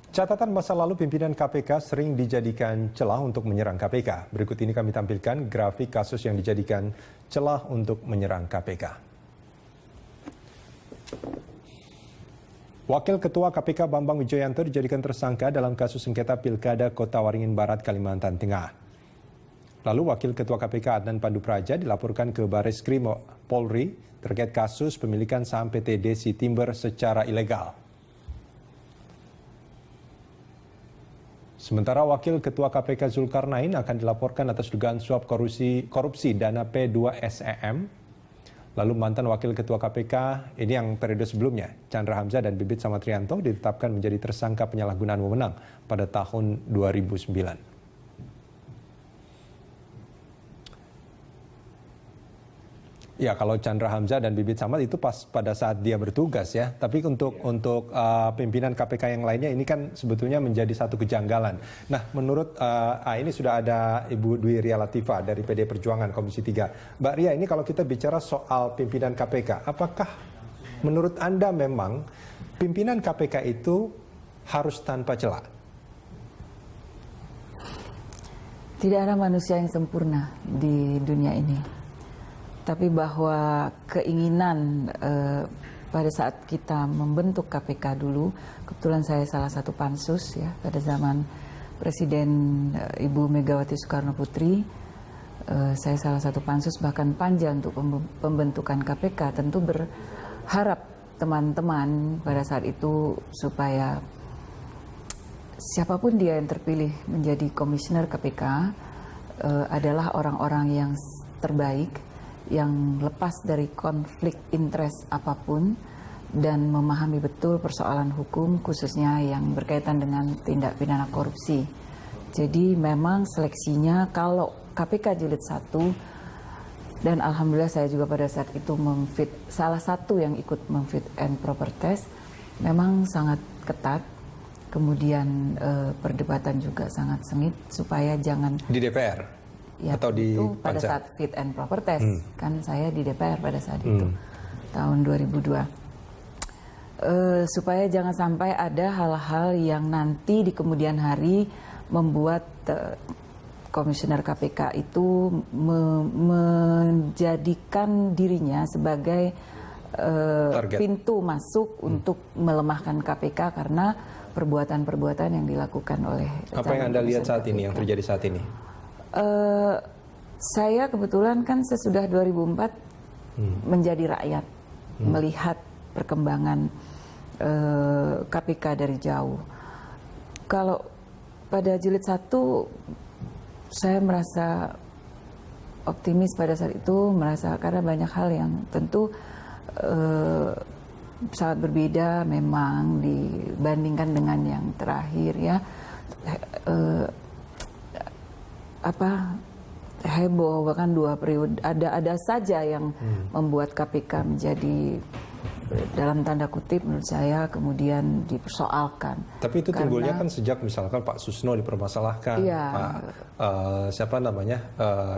Catatan masa lalu pimpinan KPK sering dijadikan celah untuk menyerang KPK. Berikut ini kami tampilkan grafik kasus yang dijadikan celah untuk menyerang KPK. Wakil Ketua KPK Bambang Wijoyanto dijadikan tersangka dalam kasus sengketa Pilkada Kota Waringin Barat, Kalimantan Tengah. Lalu Wakil Ketua KPK Adnan Pandupraja dilaporkan ke Bareskrim Polri terkait kasus pemilikan saham PT Desi Timber secara ilegal. Sementara Wakil Ketua KPK Zulkarnain akan dilaporkan atas dugaan suap korupsi dana P2SEM. Lalu mantan Wakil Ketua KPK, ini yang periode sebelumnya, Chandra Hamzah dan Bibit Samatrianto ditetapkan menjadi tersangka penyalahgunaan wewenang pada tahun 2009. Ya, kalau Chandra Hamzah dan Bibit Samad itu pas pada saat dia bertugas ya. Tapi untuk pimpinan KPK yang lainnya ini kan sebetulnya menjadi satu kejanggalan. Nah, menurut ini sudah ada Ibu Dwi Ria Latifah dari PD Perjuangan Komisi 3. Mbak Ria, ini kalau kita bicara soal pimpinan KPK, apakah menurut Anda memang pimpinan KPK itu harus tanpa celah? Tidak ada manusia yang sempurna di dunia ini. Tapi bahwa keinginan pada saat kita membentuk KPK dulu, kebetulan saya salah satu pansus ya pada zaman Presiden Ibu Megawati Soekarno Putri, saya salah satu pansus bahkan panja untuk pembentukan KPK. Tentu berharap teman-teman pada saat itu supaya siapapun dia yang terpilih menjadi komisioner KPK adalah orang-orang yang terbaik, yang lepas dari konflik interest apapun dan memahami betul persoalan hukum khususnya yang berkaitan dengan tindak pidana korupsi. Jadi memang seleksinya kalau KPK Jilid 1 dan alhamdulillah saya juga pada saat itu salah satu yang ikut memfit and proper test memang sangat ketat. Kemudian perdebatan juga sangat sengit supaya jangan di DPR. Ya, atau di pada saat fit and proper test kan saya di DPR pada saat itu tahun 2002 supaya jangan sampai ada hal-hal yang nanti di kemudian hari membuat komisioner KPK itu menjadikan dirinya sebagai pintu masuk untuk melemahkan KPK karena perbuatan-perbuatan yang dilakukan oleh apa yang Anda lihat saat ini, yang terjadi saat ini? Saya kebetulan kan sesudah 2004 menjadi rakyat, melihat perkembangan KPK dari jauh. Kalau pada jilid 1 saya merasa optimis pada saat itu, karena banyak hal yang tentu sangat berbeda memang dibandingkan dengan yang terakhir ya. Heboh bahkan 2 periode ada saja yang membuat KPK menjadi dalam tanda kutip menurut saya kemudian dipersoalkan. Tapi itu timbulnya kan sejak misalkan Pak Susno dipermasalahkan, iya,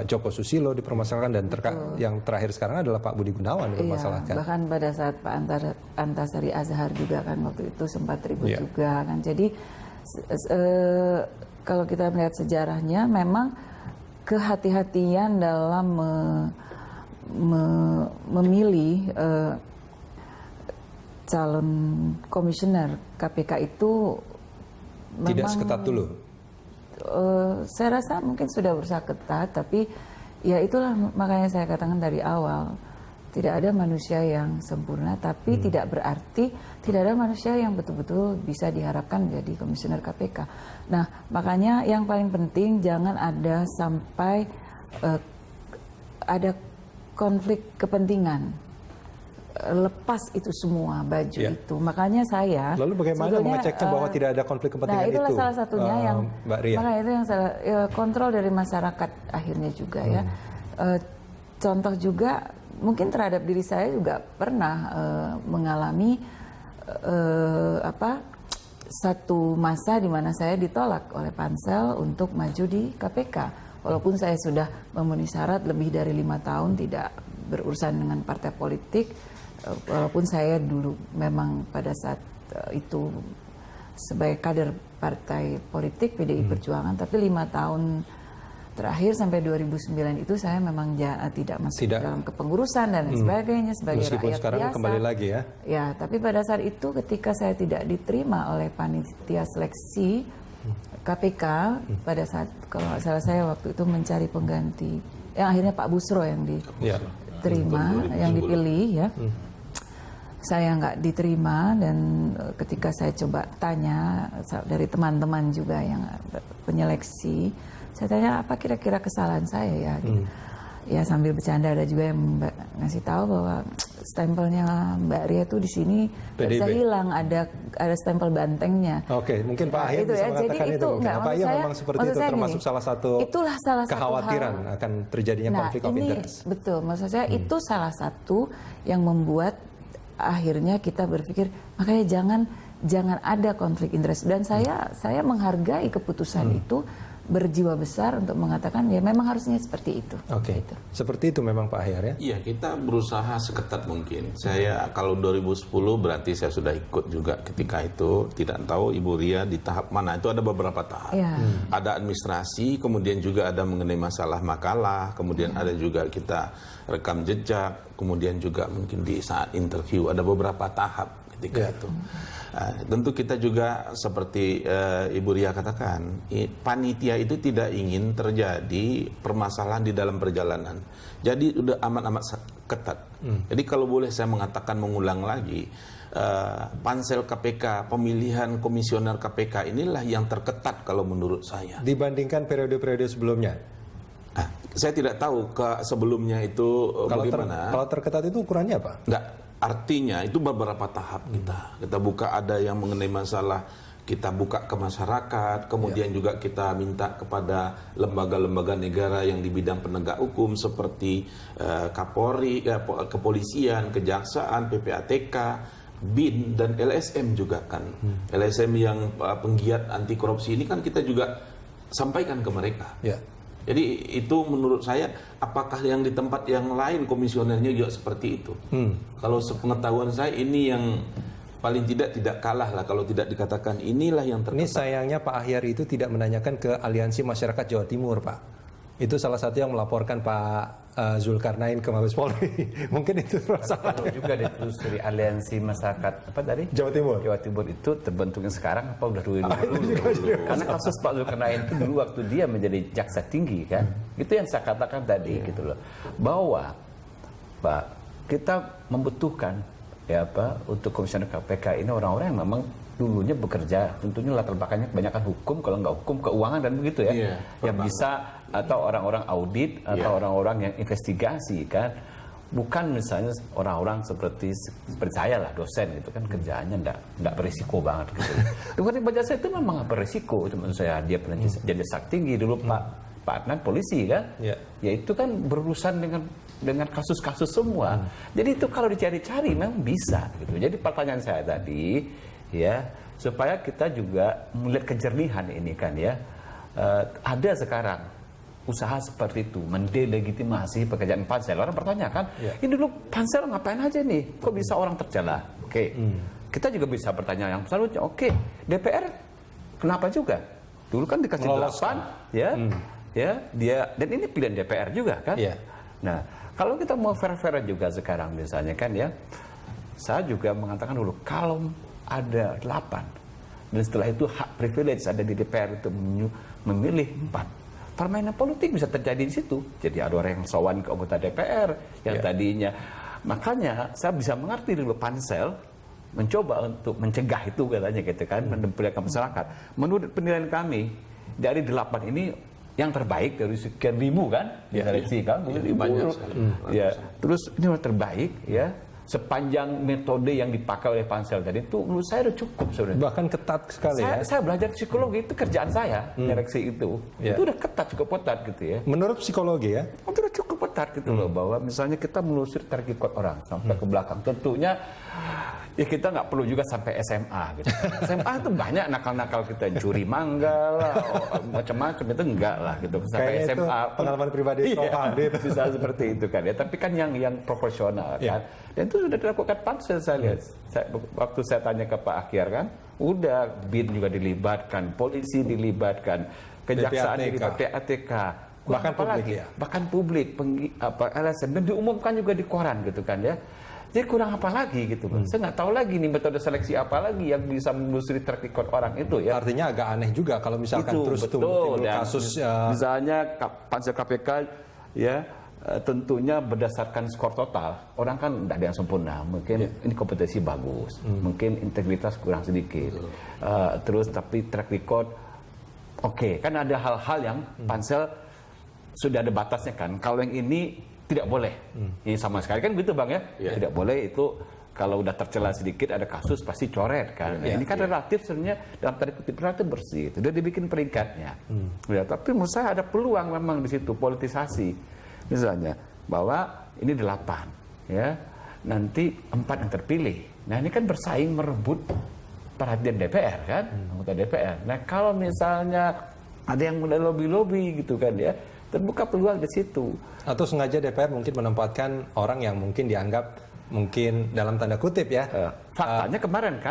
Joko Susilo dipermasalahkan dan yang terakhir sekarang adalah Pak Budi Gunawan dipermasalahkan. Iya, bahkan pada saat Pak Antasari Azhar juga kan waktu itu sempat ribut juga kan. Jadi kalau kita melihat sejarahnya memang kehati-hatian dalam memilih calon komisioner KPK itu tidak memang, seketat dulu. Saya rasa mungkin sudah berusaha ketat, tapi ya itulah makanya saya katakan dari awal tidak ada manusia yang sempurna, tapi tidak berarti tidak ada manusia yang betul-betul bisa diharapkan menjadi komisioner KPK. Nah, makanya yang paling penting jangan ada sampai ada konflik kepentingan. Lepas itu semua baju itu. Makanya saya. Lalu bagaimana mengeceknya bahwa tidak ada konflik kepentingan itu? Nah, itulah salah satunya yang Mbak Ria. Makanya itu yang kontrol dari masyarakat akhirnya juga ya. Contoh juga mungkin terhadap diri saya juga pernah mengalami satu masa di mana saya ditolak oleh Pansel untuk maju di KPK. Walaupun saya sudah memenuhi syarat lebih dari 5 tahun tidak berurusan dengan partai politik, walaupun saya dulu memang pada saat itu sebagai kader partai politik PDI Perjuangan, tapi 5 tahun terakhir sampai 2009 itu saya memang tidak masuk dalam kepengurusan dan lain sebagainya sebagai meskipun rakyat sekarang biasa. Kembali lagi ya. Ya, tapi pada saat itu ketika saya tidak diterima oleh panitia seleksi KPK pada saat kalau nggak salah saya waktu itu mencari pengganti, yang akhirnya Pak Busro yang diterima, yang dipilih ya. Saya nggak diterima dan ketika saya coba tanya dari teman-teman juga yang penyeleksi, saya tanya apa kira-kira kesalahan saya ya. Gitu. Ya sambil bercanda ada juga yang ngasih tahu bahwa stempelnya Mbak Ria tuh di sini bisa hilang, ada stempel bantengnya. Oke, mungkin Pak Ahyar bisa mengatakan itu. Pak Ahyar memang seperti itu termasuk salah satu kekhawatiran akan terjadinya konflik of interest. Betul, maksud saya itu salah satu yang membuat akhirnya kita berpikir makanya jangan ada konflik interest, dan saya menghargai keputusan itu, berjiwa besar untuk mengatakan ya memang harusnya seperti itu. Oke. Gitu. Seperti itu memang Pak Ahyar ya? Iya, kita berusaha seketat mungkin. Saya kalau 2010 berarti saya sudah ikut juga ketika itu. Tidak tahu Ibu Ria di tahap mana. Itu ada beberapa tahap. Ya. Ada administrasi, kemudian juga ada mengenai masalah makalah, kemudian ada juga kita rekam jejak, kemudian juga mungkin di saat interview ada beberapa tahap ketika itu. Tentu kita juga seperti Ibu Ria katakan, panitia itu tidak ingin terjadi permasalahan di dalam perjalanan. Jadi udah amat-amat ketat. Jadi kalau boleh saya mengatakan mengulang lagi, pansel KPK, pemilihan komisioner KPK inilah yang terketat kalau menurut saya. Dibandingkan periode-periode sebelumnya? Saya tidak tahu sebelumnya itu bagaimana. Kalau terketat itu ukurannya apa? Enggak. Artinya itu beberapa tahap kita buka, ada yang mengenai masalah kita buka ke masyarakat, kemudian juga kita minta kepada lembaga-lembaga negara yang di bidang penegak hukum seperti Kapolri, kepolisian, kejaksaan, PPATK, BIN dan LSM juga kan. LSM yang penggiat anti korupsi ini kan kita juga sampaikan ke mereka. Jadi itu menurut saya, apakah yang di tempat yang lain komisionernya juga seperti itu? Kalau sepengetahuan saya ini yang paling tidak kalah lah kalau tidak dikatakan inilah yang terketat. Ini sayangnya Pak Ahyar itu tidak menanyakan ke Aliansi Masyarakat Jawa Timur, Pak. Itu salah satu yang melaporkan Pak Zulkarnain ke Mabes Polri. Mungkin itu masalah. Kalau juga dari Aliansi Masyarakat apa tadi? Jawa Timur. Jawa Timur itu terbentuknya sekarang apa udah dulu? Karena kasus Pak Zulkarnain itu dulu waktu dia menjadi jaksa tinggi kan, itu yang saya katakan tadi gitu loh, bahwa Pak kita membutuhkan ya untuk komisioner KPK ini orang-orang yang memang dulunya bekerja, tentunya latar belakangnya kebanyakan hukum, kalau nggak hukum keuangan dan begitu ya, yang bisa, atau orang-orang audit atau orang-orang yang investigasi kan, bukan misalnya orang-orang seperti saya lah, dosen gitu kan, kerjaannya nggak berisiko banget gitu. Dengan baca saya itu memang berisiko, teman saya dia pernah jadi sak tinggi dulu Pak Adnan polisi kan, ya itu kan berurusan dengan kasus-kasus semua. Jadi itu kalau dicari-cari memang bisa gitu. Jadi pertanyaan saya tadi ya, supaya kita juga melihat kejernihan ini kan ya, ada sekarang usaha seperti itu mendelegitimasi pekerjaan pansel. Orang bertanya kan, ini dulu pansel ngapain aja nih, kok bisa orang tercela? Oke. Kita juga bisa bertanya yang selanjutnya, oke, DPR kenapa juga? Dulu kan dikasih 8 ya dia, dan ini pilihan DPR juga kan. Nah kalau kita mau fair-fair juga sekarang misalnya kan ya, saya juga mengatakan dulu kalau ada 8 dan setelah itu hak privilege ada di DPR untuk memilih 4, permainan politik bisa terjadi di situ. Jadi ada orang yang sowan ke anggota DPR yang tadinya, makanya saya bisa mengerti dulu pansel mencoba untuk mencegah itu katanya gitu kan, memperlihatkan masyarakat. Menurut penilaian kami dari 8 ini yang terbaik dari sekian ribu kan, seleksi kan, banyak ya. Terus ini yang terbaik ya. Sepanjang metode yang dipakai oleh pansel tadi itu menurut saya udah cukup sebenarnya. Bahkan ketat sekali Saya belajar psikologi, itu kerjaan saya, seleksi itu. Itu udah ketat, cukup ketat gitu ya. Menurut psikologi ya? Itu udah cukup ketat gitu loh, bahwa misalnya kita menelusuri track record orang sampai ke belakang. Tentunya ya kita nggak perlu juga sampai SMA gitu. SMA itu banyak nakal-nakal kita, curi mangga lah, macam-macam, itu enggak lah gitu. Sampai kayaknya SMA itu pengalaman pribadi bisa seperti itu kan ya. Tapi kan yang proporsional kan. Dan itu sudah dilakukan pansel saya lihat. Waktu saya tanya ke Pak Ahyar kan, Udah, BIN juga dilibatkan, polisi dilibatkan, kejaksaan PPATK. dilibatkan, PPATK. Bahkan Apa publik lagi? ya? Bahkan publik, LSM, dan diumumkan juga di koran gitu kan ya. Jadi kurang apa lagi gitu. Saya nggak tahu lagi nih metode seleksi apa lagi yang bisa menelusuri track record orang itu ya. Artinya agak aneh juga kalau misalkan Itu, terus betul. timbul Dan kasus misalnya pansel KPK ya tentunya berdasarkan skor total. Orang kan tidak ada yang sempurna. Mungkin ini kompetensi bagus, mungkin integritas kurang sedikit. Terus tapi track record oke. Kan ada hal-hal yang pansel sudah ada batasnya kan. Kalau yang ini tidak boleh. Ini sama sekali kan gitu Bang ya. Tidak boleh itu. Kalau udah tercela sedikit ada kasus pasti coret kan. Ini kan relatif sebenarnya dalam tanda kutip relatif bersih. Itu udah dibikin peringkatnya. Ya, tapi menurut saya ada peluang memang di situ politisasi. Misalnya bahwa ini 8 ya. Nanti 4 yang terpilih. Nah, ini kan bersaing merebut perhatian DPR kan, anggota DPR. Nah, kalau misalnya ada yang mulai lobby-lobby gitu kan ya, terbuka peluang di situ. atau sengaja DPR mungkin menempatkan orang yang mungkin dianggap mungkin dalam tanda kutip ya. Faktanya kemarin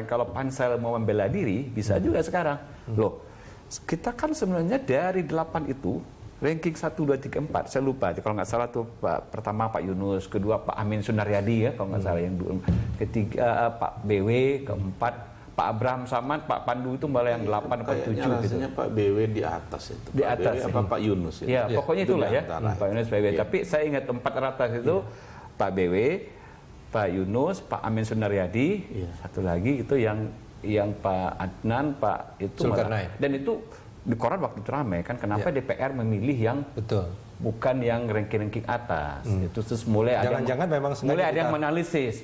kalau pansel mau membela diri bisa juga sekarang. Loh, kita kan sebenarnya dari 8 itu ranking 1, 2, 3, 4 saya lupa kalau nggak salah tuh pertama Pak Yunus, kedua Pak Amin Sunaryadi ya kalau nggak salah, yang ketiga Pak BW, keempat Pak Abraham Samad, Pak Pandu itu malah yang 8 atau 7 gitu. Rasanya Pak BW di atas itu. Di Pak atas, BW apa Pak Yunus itu? Ya, pokoknya itulah Itu ya. di antara. Pak Yunus, Pak BW. Tapi saya ingat 4 atas itu Pak BW, Pak Yunus, Pak Amin Sunaryadi, satu lagi itu yang Pak Adnan, Pak itu Zulkarnain. dan itu di koran waktu itu ramai kan kenapa DPR memilih yang Betul. bukan yang ranking-ranking atas. Itu terus mulai Jangan-jangan memang sengaja mulai ada yang kita- menganalisis.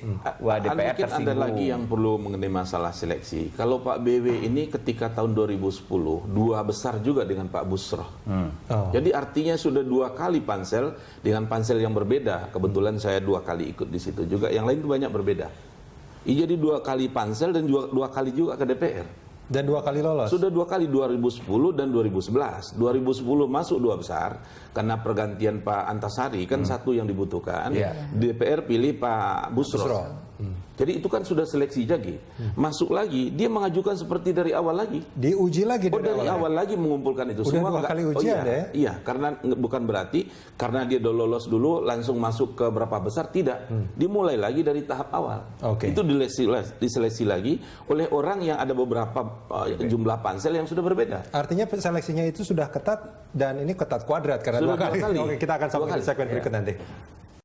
Wah, DPR Mungkin ada tersinggung. lagi yang perlu mengenai masalah seleksi. Kalau Pak BW ini ketika tahun 2010 2 besar juga dengan Pak Busroh. Oh. Jadi artinya sudah 2 kali pansel dengan pansel yang berbeda. Kebetulan saya 2 kali ikut di situ juga. Yang lain itu banyak berbeda. Jadi 2 kali pansel dan 2 kali juga ke DPR. Dan 2 kali lolos. Sudah 2 kali 2010 dan 2011. 2010 masuk 2 besar karena pergantian Pak Antasari kan satu yang dibutuhkan. DPR pilih Pak Busro. Jadi itu kan sudah seleksi lagi. Masuk lagi, dia mengajukan seperti dari awal lagi. Diuji lagi Dari awal lagi mengumpulkan itu Udah semua. 2 enggak- kali ujian ya? Iya, karena bukan berarti karena dia udah lolos dulu langsung masuk ke berapa besar, tidak. Dimulai lagi dari tahap awal. Oke. Itu diseleksi lagi oleh orang yang ada beberapa jumlah pansel yang sudah berbeda. Artinya seleksinya itu sudah ketat dan ini ketat kuadrat karena Sudah 2 kali. dua kali. Oke, kita akan Dua sambung di kali. segmen berikut nanti.